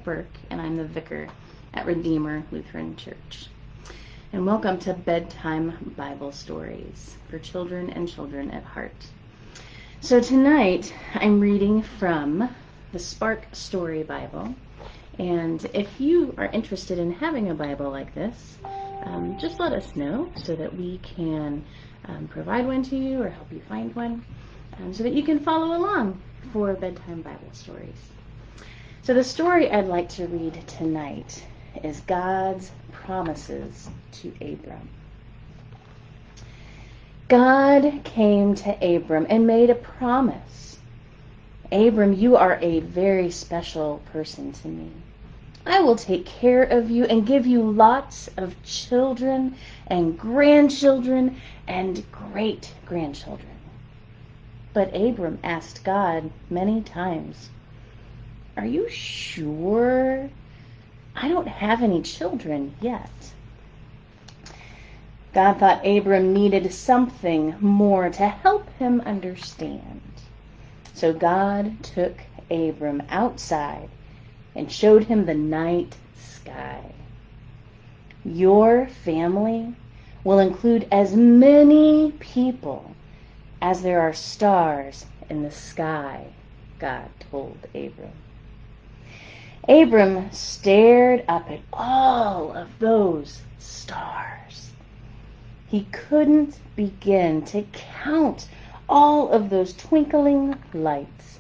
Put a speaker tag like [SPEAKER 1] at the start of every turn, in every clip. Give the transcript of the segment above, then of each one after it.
[SPEAKER 1] Burke, and I'm the vicar at Redeemer Lutheran Church. And welcome to Bedtime Bible Stories for children and children at heart. So tonight I'm reading from the Spark Story Bible. And if you are interested in having a Bible like this, just let us know so that we can provide one to you or help you find one so that you can follow along for bedtime Bible stories. So the story I'd like to read tonight is God's promises to Abram. God came to Abram and made a promise. Abram, you are a very special person to me. I will take care of you and give you lots of children and grandchildren and great-grandchildren. But Abram asked God many times, "Are you sure? I don't have any children yet." God thought Abram needed something more to help him understand. So God took Abram outside and showed him the night sky. Your family will include as many people as there are stars in the sky, God told Abram. Abram stared up at all of those stars. He couldn't begin to count all of those twinkling lights.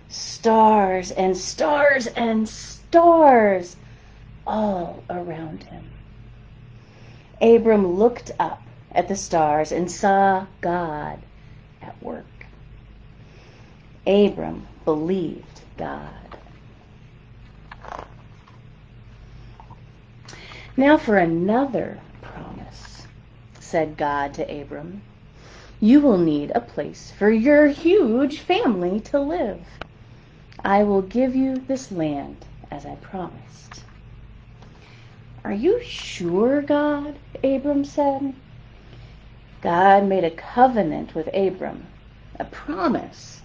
[SPEAKER 1] Stars and stars and stars all around him. Abram looked up at the stars and saw God at work. Abram believed God. Now for another promise, said God to Abram. You will need a place for your huge family to live. I will give you this land as I promised. Are you sure, God? Abram said. God made a covenant with Abram, a promise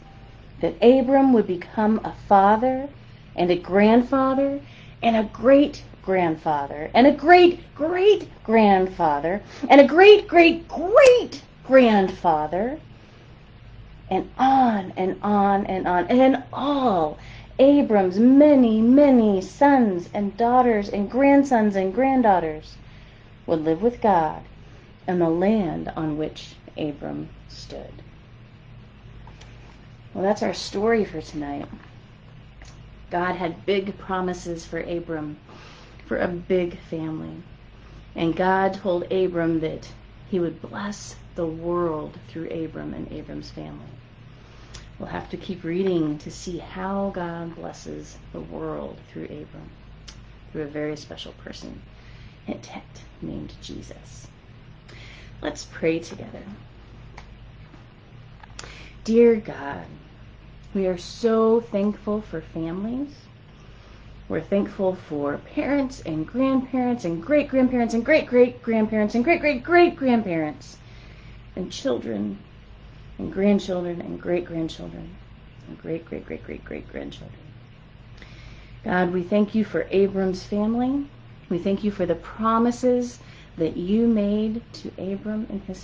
[SPEAKER 1] that Abram would become a father and a grandfather and a great-grandfather and a great-great-grandfather and a great-great-great-grandfather, and on and on and on. And all Abram's many, many sons and daughters and grandsons and granddaughters would live with God in the land on which Abram stood. Well, that's our story for tonight. God had big promises for Abram, for a big family. And God told Abram that he would bless the world through Abram and Abram's family. We'll have to keep reading to see how God blesses the world through Abram, through a very special person, hint, hint, named Jesus. Let's pray together. Dear God, we are so thankful for families. We're thankful for parents and grandparents and great-grandparents and great-great-grandparents and great-great-great-grandparents and children and grandchildren and great-grandchildren and great-great-great-great-great-grandchildren. God, we thank you for Abram's family. We thank you for the promises that you made to Abram and his